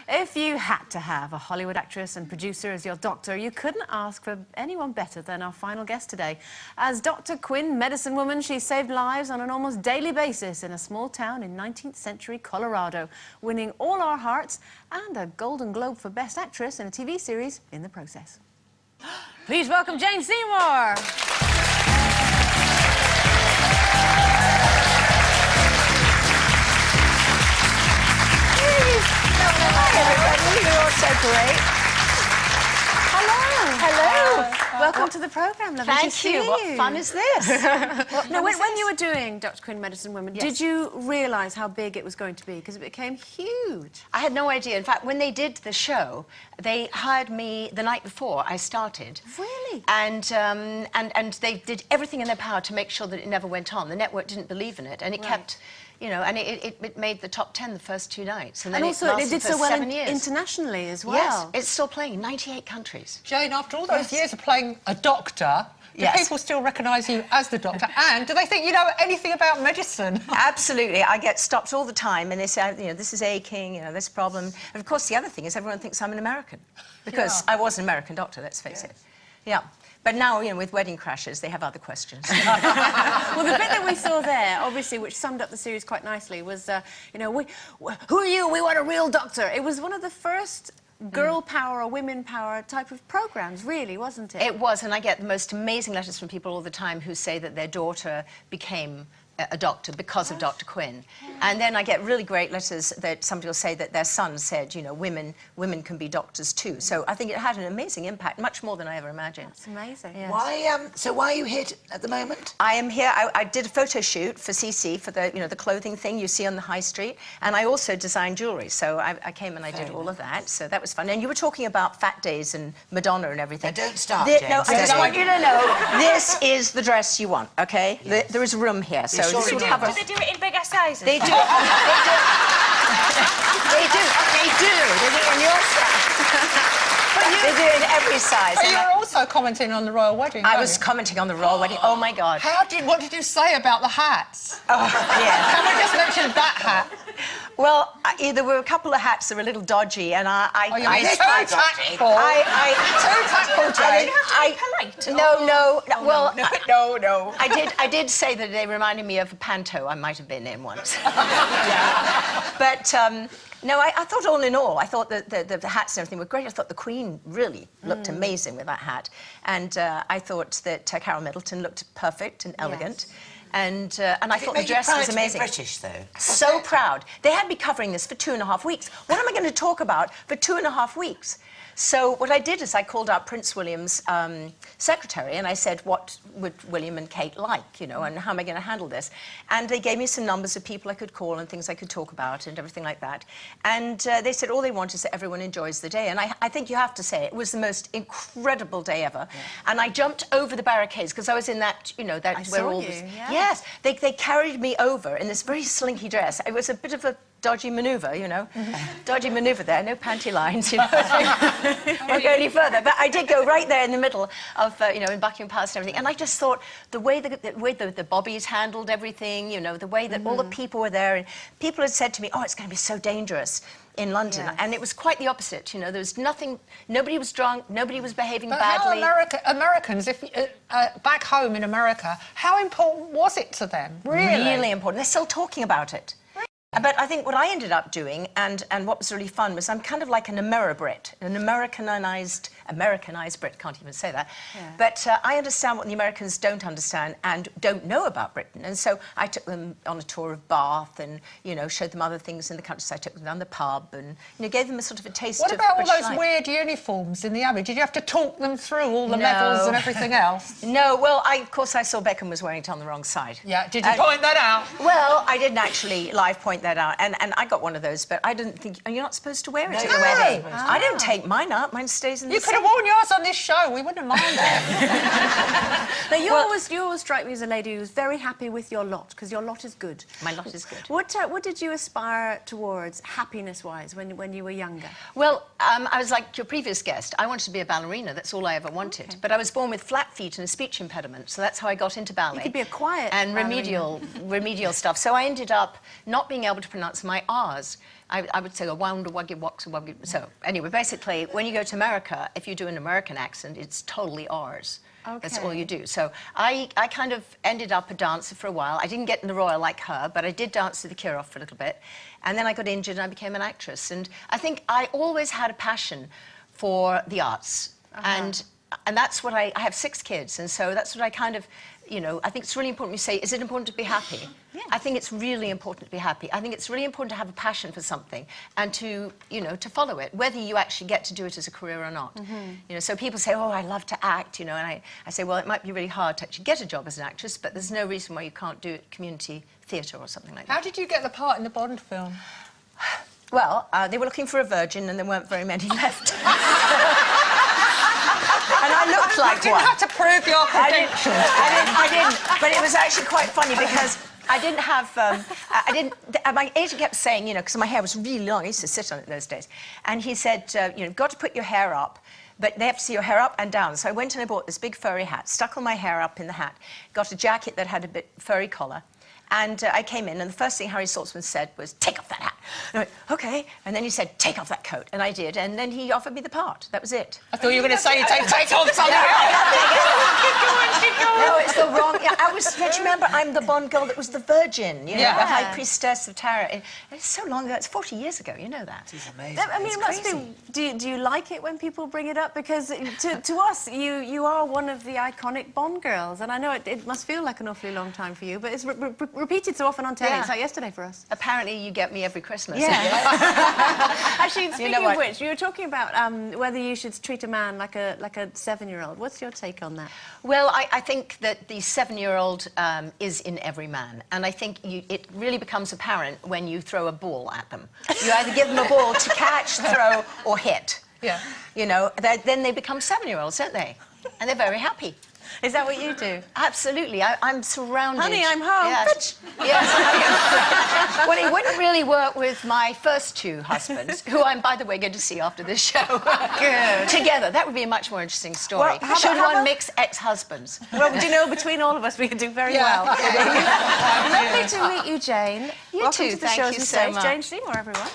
If you had to have a Hollywood actress and producer as your doctor, you couldn't ask for anyone better than our final guest today. As Dr. Quinn, medicine woman, she saved lives on an almost daily basis in a small town in 19th century Colorado, winning all our hearts and a Golden Globe for Best Actress in a TV series in the process. Please welcome Jane Seymour. So great. Hello. Hello. Welcome to the programme. Lovely to see you. What fun is this? When you were doing Dr. Quinn, Medicine Woman, did you realise how big it was going to be? Because it became huge. I had no idea. In fact, when they did the show, they hired me the night before I started. Really? And they did everything in their power to make sure that it never went on. The network didn't believe in it, and it kept... You know, and it made the top 10 the first 2 nights. And then also it did for so well 7 years. Internationally as well. Yes, it's still playing in 98 countries. Jane, after all those years of playing a doctor, do people still recognise you as the doctor? And do they think you know anything about medicine? Absolutely. I get stopped all the time and they say, you know, this is aching, you know, this problem. And of course, the other thing is everyone thinks I'm an American. Because I was an American doctor, let's face it. Yeah. But now, you know, with Wedding Crashers, they have other questions. Well, the bit that we saw there, obviously, which summed up the series quite nicely, was, you know, who are you? We want a real doctor. It was one of the first girl power or women power type of programmes, really, wasn't it? It was, and I get the most amazing letters from people all the time who say that their daughter became a doctor because of Dr. Quinn. And then I get really great letters that somebody will say that their son said, you know, women can be doctors too. So I think it had an amazing impact, much more than I ever imagined. That's amazing. Yes. So why are you here at the moment? I am here. I did a photo shoot for CC for the, you know, the clothing thing you see on the high street, and I also designed jewellery. So I came and I did all of that. So that was fun. And you were talking about Fat Days and Madonna and everything. Now, don't start, Jane. No, I just want you to know this is the dress you want. Okay? Yes. There is room here. So Sure this will do. cover. Do they do it in bigger sizes? They do. They do. They do. They do in your size. They do in every size. But you were also commenting on the royal wedding. I was commenting on the royal wedding. Oh my God. What did you say about the hats? Oh, yeah. Can we just mention that hat? Well, there were a couple of hats that were a little dodgy, and I Too tactful. polite. No. Well, No. I did say that they reminded me of a panto I might have been in once. But no, I thought all in all, I thought that the hats and everything were great. I thought the Queen really looked amazing with that hat, and I thought that Carol Middleton looked perfect and elegant. And I thought the dress was amazing. British, though. So proud. They had me covering this for 2.5 weeks. What am I going to talk about for 2.5 weeks? So what I did is I called out Prince William's secretary and I said, what would William and Kate like, you know, and how am I going to handle this? And they gave me some numbers of people I could call and things I could talk about and everything like that. And they said all they want is that everyone enjoys the day. And I think you have to say it was the most incredible day ever. Yeah. And I jumped over the barricades because I was in that, you know, that where all this... Yes, they carried me over in this very slinky dress. It was a bit of a dodgy manoeuvre, you know. Dodgy manoeuvre there, no panty lines, you know. Won't go any further. But I did go right there in the middle of, you know, in Buckingham Palace and everything. And I just thought the way the bobbies handled everything, you know, the way that all the people were there. And people had said to me, oh, it's going to be so dangerous in London. Yes. And it was quite the opposite, you know. There was nothing, nobody was drunk, nobody was behaving badly. How Americans, back home in America, how important was it to them? Really important. They're still talking about it. But I think what I ended up doing, and what was really fun, was I'm kind of like an Ameribrit, an Americanized Brit, can't even say that. Yeah. But I understand what the Americans don't understand and don't know about Britain. And so I took them on a tour of Bath and, you know, showed them other things in the countryside. I took them down the pub and, you know, gave them a sort of a taste of British life. What about all those weird uniforms in the Abbey? Did you have to talk them through all the levels and everything else? No, well, of course I saw Beckham was wearing it on the wrong side. Yeah, did you point that out? Well, I didn't actually live point that out, and I got one of those, but I didn't think... You're not supposed to wear it at a wedding. I don't take mine out, mine stays in the safe. have worn yours on this show. We wouldn't mind that. Now, you always strike me as a lady who's very happy with your lot, because your lot is good. My lot is good. What did you aspire towards, happiness-wise, when you were younger? Well, I was like your previous guest. I wanted to be a ballerina. That's all I ever wanted. Okay. But I was born with flat feet and a speech impediment, so that's how I got into ballet. You could be a quiet and ballerina. remedial stuff. So I ended up not being able to pronounce my R's. I would say a wounder, wuggy, wox, wuggy. So anyway, basically, when you go to America, if you do an American accent, it's totally R's. That's all you do. So I kind of ended up a dancer for a while. I didn't get in the Royal like her, but I did dance to the Kirov for a little bit. And then I got injured and I became an actress. And I think I always had a passion for the arts. And that's what I have 6 kids. And so that's what I kind of, you know, I think it's really important to say, is it important to be happy? Yeah. I think it's really important to be happy. I think it's really important to have a passion for something and to, you know, to follow it, whether you actually get to do it as a career or not. You know, so people say, oh, I love to act, you know, and I say, well, it might be really hard to actually get a job as an actress, but there's no reason why you can't do it community theatre or something like that. How did you get the part in the Bond film? Well, they were looking for a virgin and there weren't very many left. And I looked like You didn't one. have to prove your credentials. I didn't. But it was actually quite funny because I didn't have. My agent kept saying, you know, because my hair was really long. I used to sit on it those days, and he said, you know, got to put your hair up. But they have to see your hair up and down. So I went and I bought this big furry hat, stuck all my hair up in the hat, got a jacket that had a bit furry collar. And I came in, and the first thing Harry Saltzman said was, take off that hat. And I went, OK. And then he said, take off that coat. And I did. And then he offered me the part. That was it. I thought you were going to say, take off something else. No, it's the wrong... Yeah, I was... Don't you remember, I'm the Bond girl that was the virgin, you know, Yeah. the high priestess of Tara. And it's so long ago. It's 40 years ago. You know that. It's amazing. I mean, It's it must crazy. be. Do you like it when people bring it up? Because to us, you are one of the iconic Bond girls, and I know it must feel like an awfully long time for you, but it's repeated so often on telly. Yeah. It's like yesterday for us. Apparently, you get me every Christmas. Actually, speaking know of what? which, you were talking about whether you should treat a man like a 7-year-old. What's your take on that? Well, I think that the 7-year-old is in every man. And I think it really becomes apparent when you throw a ball at them. You either give them a ball to catch, throw, or hit. Yeah. You know, then they become 7-year-olds, don't they? And they're very happy. Is that what you do? Absolutely. I'm surrounded. Honey, I'm home. Yes. Yes. Well, it wouldn't really work with my first 2 husbands, who I'm, by the way, going to see after this show. Good. Together. That would be a much more interesting story. Well, Should how one about- mix ex-husbands? Well, do you know, between all of us, we could do very Yeah. well. Lovely to meet you, Jane. You Welcome too. to the Thank shows you and so Stage. much. Jane Seymour, everyone.